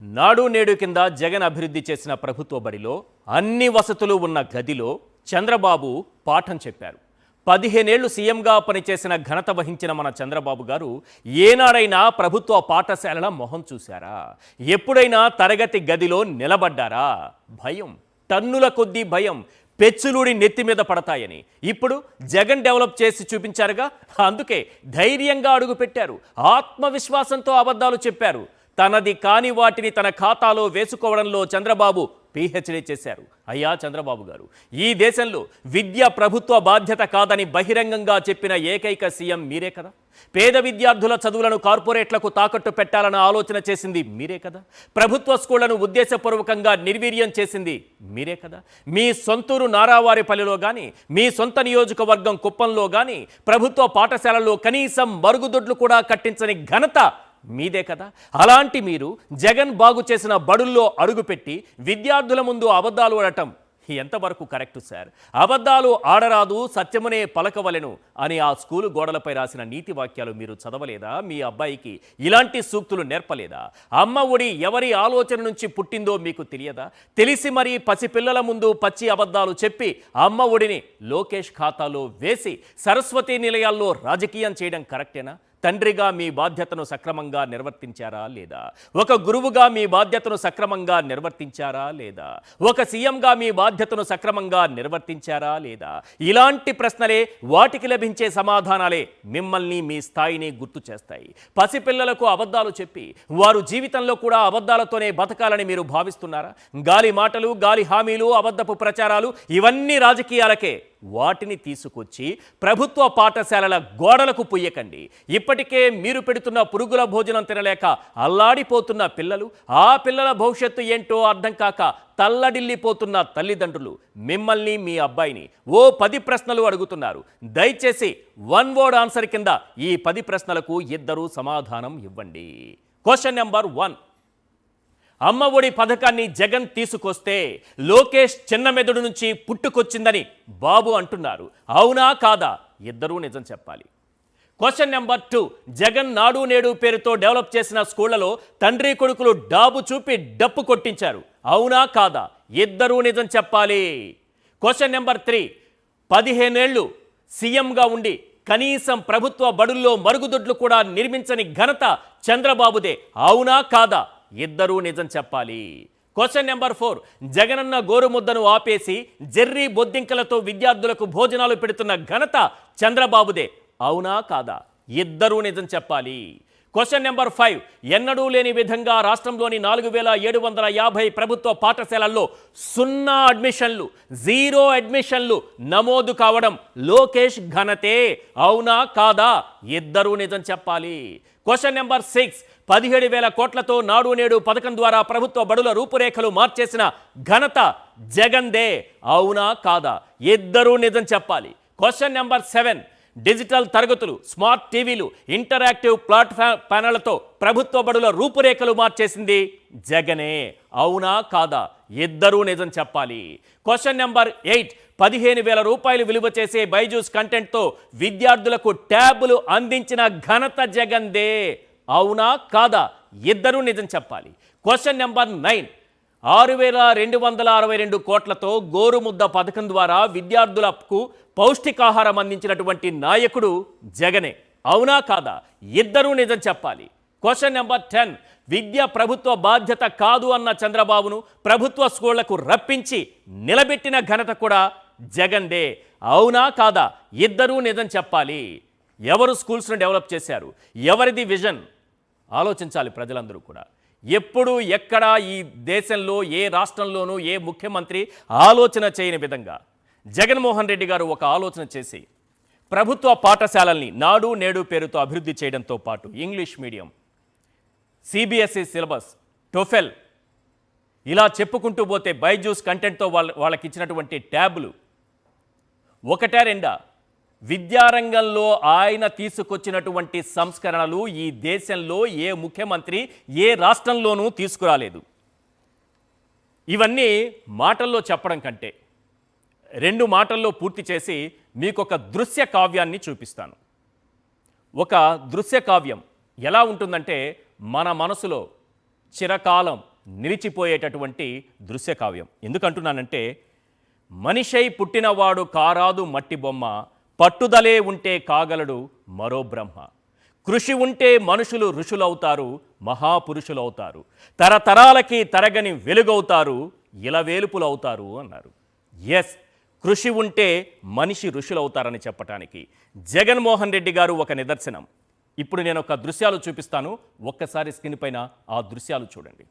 నాడు నేడు కింద జగన్ అభివృద్ధి చేసిన ప్రభుత్వ బడిలో అన్ని వసతులు ఉన్న గదిలో చంద్రబాబు పాఠం చెప్పారు. 15 ఏళ్లు సీఎంగా పనిచేసిన ఘనత వహించిన మన చంద్రబాబు గారు ఏనాడైనా ప్రభుత్వ పాఠశాలల మొహం చూశారా? ఎప్పుడైనా తరగతి గదిలో నిలబడ్డారా? భయం, టన్నుల కొద్దీ భయం, పెచ్చులుడి నెత్తి మీద పడతాయని ఇప్పుడు జగన్ డెవలప్ చేసి చూపించారుగా. అందుకే ధైర్యంగా అడుగుపెట్టారు. ఆత్మవిశ్వాసంతో అబద్ధాలు చెప్పారు. తనది కాని వాటిని తన ఖాతాలో వేసుకోవడంలో చంద్రబాబు పీహెచ్డీ చేశారు. అయ్యా చంద్రబాబు గారు, ఈ దేశంలో విద్య ప్రభుత్వ బాధ్యత కాదని బహిరంగంగా చెప్పిన ఏకైక సీఎం మీరే కదా. పేద విద్యార్థుల చదువులను కార్పొరేట్లకు తాకట్టు పెట్టాలన్న ఆలోచన చేసింది మీరే కదా. ప్రభుత్వ స్కూళ్లను ఉద్దేశపూర్వకంగా నిర్వీర్యం చేసింది మీరే కదా. మీ సొంతూరు నారావారిపల్లిలో కానీ, మీ సొంత నియోజకవర్గం కుప్పంలో కానీ ప్రభుత్వ పాఠశాలల్లో కనీసం మరుగుదొడ్లు కూడా కట్టించని ఘనత మీదే కదా. అలాంటి మీరు జగన్ బాగు చేసిన బడుల్లో అడుగుపెట్టి విద్యార్థుల ముందు అబద్ధాలు ఆడటం ఎంతవరకు కరెక్టు సార్? అబద్ధాలు ఆడరాదు, సత్యమునే పలకవలెను అని ఆ స్కూలు గోడలపై రాసిన నీతి వాక్యాలు మీరు చదవలేదా? మీ అబ్బాయికి ఇలాంటి సూక్తులు నేర్పలేదా? అమ్మ ఒడి ఎవరి ఆలోచన నుంచి పుట్టిందో మీకు తెలియదా? తెలిసి మరీ పసిపిల్లల ముందు పచ్చి అబద్ధాలు చెప్పి అమ్మ ఒడిని లోకేష్ ఖాతాలో వేసి సరస్వతి నిలయాల్లో రాజకీయం చేయడం కరెక్టేనా? తండ్రిగా మీ బాధ్యతను సక్రమంగా నిర్వర్తించారా లేదా? ఒక గురువుగా మీ బాధ్యతను సక్రమంగా నిర్వర్తించారా లేదా? ఒక సీఎంగా మీ బాధ్యతను సక్రమంగా నిర్వర్తించారా లేదా? ఇలాంటి ప్రశ్నలే, వాటికి లభించే సమాధానాలే మిమ్మల్ని, మీ స్థాయిని గుర్తు చేస్తాయి. పసిపిల్లలకు అబద్ధాలు చెప్పి వారు జీవితంలో కూడా అబద్ధాలతోనే బతకాలని మీరు భావిస్తున్నారా? గాలి మాటలు, గాలి హామీలు, అబద్ధపు ప్రచారాలు ఇవన్నీ రాజకీయాలకే. వాటిని తీసుకొచ్చి ప్రభుత్వ పాఠశాలల గోడలకు పుయ్యకండి. ఇప్పటికే మీరు పెడుతున్న పురుగుల భోజనం తినలేక అల్లాడిపోతున్న పిల్లలు, ఆ పిల్లల భవిష్యత్తు ఏంటో అర్థం కాక తల్లడిల్లిపోతున్న తల్లిదండ్రులు మిమ్మల్ని, మీ అబ్బాయిని ఓ 10 ప్రశ్నలు అడుగుతున్నారు. దయచేసి 1 వర్డ్ ఆన్సర్ కింద ఈ 10 ప్రశ్నలకు ఇద్దరు సమాధానం ఇవ్వండి. క్వశ్చన్ నెంబర్ 1, అమ్మ ఒడి పథకాన్ని జగన్ తీసుకొస్తే లోకేష్ చిన్న మెదడు నుంచి పుట్టుకొచ్చిందని బాబు అంటున్నారు. అవునా కాదా? ఇద్దరూ నిజం చెప్పాలి. క్వశ్చన్ నెంబర్ 2, జగన్ నాడు నేడు పేరుతో డెవలప్ చేసిన స్కూళ్లలో తండ్రి కొడుకులు డాబు చూపి డప్పు కొట్టించారు. అవునా కాదా? ఇద్దరూ నిజం చెప్పాలి. క్వశ్చన్ నెంబర్ 3, 15 ఏళ్లు సీఎంగా ఉండి కనీసం ప్రభుత్వ బడుల్లో మరుగుదొడ్లు కూడా నిర్మించని ఘనత చంద్రబాబుదే. అవునా కాదా? ఇద్దరూ నిజం చెప్పాలి. క్వశ్చన్ నెంబర్ 4, జగనన్న గోరుముద్దను ఆపేసి జెర్రీ బొద్దింకలతో విద్యార్థులకు భోజనాలు పెడుతున్న ఘనత చంద్రబాబుదే. అవునా కాదా? ఇద్దరూ నిజం చెప్పాలి. క్వశ్చన్ నెంబర్ 5, ఎన్నడూ లేని విధంగా రాష్ట్రంలోని 4750 ప్రభుత్వ పాఠశాలల్లో 0 అడ్మిషన్లు, 0 అడ్మిషన్లు నమోదు కావడం లోకేష్ ఘనతే. అవునా కాదా? ఇద్దరూ నిజం చెప్పాలి. క్వశ్చన్ నెంబర్ 6, 17,000 కోట్లతో నాడు నేడు పథకం ద్వారా ప్రభుత్వ బడుల రూపురేఖలు మార్చేసిన ఘనత జగన్దే. అవునా కాదా? ఇద్దరూ నిజం చెప్పాలి. క్వశ్చన్ నెంబర్ 7, డిజిటల్ తరగతులు, స్మార్ట్ టీవీలు, ఇంటరాక్టివ్ ప్యానళ్లతో ప్రభుత్వ బడుల రూపురేఖలు మార్చేసింది జగనే. అవునా కాదా? ఇద్దరూ నిజం చెప్పాలి. క్వశ్చన్ నెంబర్ 8, 15,000 రూపాయలు విలువ చేసే బైజూస్ కంటెంట్తో విద్యార్థులకు ట్యాబులు అందించిన ఘనత జగన్దే. అవునా కాదా? ఇద్దరూ నిజం చెప్పాలి. క్వశ్చన్ నెంబర్ 9, 6,262 కోట్లతో గోరుముద్ద పథకం ద్వారా విద్యార్థులకు పౌష్టికాహారం అందించినటువంటి నాయకుడు జగనే. అవునా కాదా? ఇద్దరూ నిజం చెప్పాలి. క్వశ్చన్ నెంబర్ 10, విద్య ప్రభుత్వ బాధ్యత కాదు అన్న చంద్రబాబును ప్రభుత్వ స్కూళ్లకు రప్పించి నిలబెట్టిన ఘనత కూడా జగన్దే. అవునా కాదా? ఇద్దరూ నిజం చెప్పాలి. ఎవరు స్కూల్స్ను డెవలప్ చేశారు? ఎవరిది విజన్? ఆలోచించాలి ప్రజలందరూ కూడా. ఎప్పుడు ఎక్కడ ఈ దేశంలో ఏ రాష్ట్రంలోనూ ఏ ముఖ్యమంత్రి ఆలోచన చేయని విధంగా జగన్మోహన్ రెడ్డి గారు ఒక ఆలోచన చేసి ప్రభుత్వ పాఠశాలల్ని నాడు నేడు పేరుతో అభివృద్ధి చేయడంతో పాటు English medium, CBSE syllabus, TOEFL ఇలా చెప్పుకుంటూ పోతే బైజూస్ కంటెంట్తో వాళ్ళకి ఇచ్చినటువంటి ట్యాబ్లు ఒకటా రెండా? విద్యారంగంలో ఆయన తీసుకొచ్చినటువంటి సంస్కరణలు ఈ దేశంలో ఏ ముఖ్యమంత్రి ఏ రాష్ట్రంలోనూ తీసుకురాలేదు. ఇవన్నీ మాటల్లో చెప్పడం కంటే 2 మాటల్లో పూర్తి చేసి మీకొక దృశ్య కావ్యాన్ని చూపిస్తాను. ఒక దృశ్య కావ్యం ఎలా ఉంటుందంటే మన మనసులో చిరకాలం నిలిచిపోయేటటువంటి దృశ్యకావ్యం. ఎందుకంటున్నానంటే, మనిషై పుట్టినవాడు కారాదు మట్టి బొమ్మ, పట్టుదలే ఉంటే కాగలడు మరో బ్రహ్మ. కృషి ఉంటే మనుషులు ఋషులవుతారు, మహాపురుషులవుతారు, తరతరాలకి తరగని వెలుగవుతారు, ఇలవేలుపులవుతారు అన్నారు. ఎస్, కృషి ఉంటే మనిషి ఋషులవుతారని చెప్పటానికి జగన్మోహన్ రెడ్డి గారు ఒక నిదర్శనం. ఇప్పుడు నేను ఒక దృశ్యాలు చూపిస్తాను, ఒక్కసారి స్క్రీన్ పైన ఆ దృశ్యాలు చూడండి.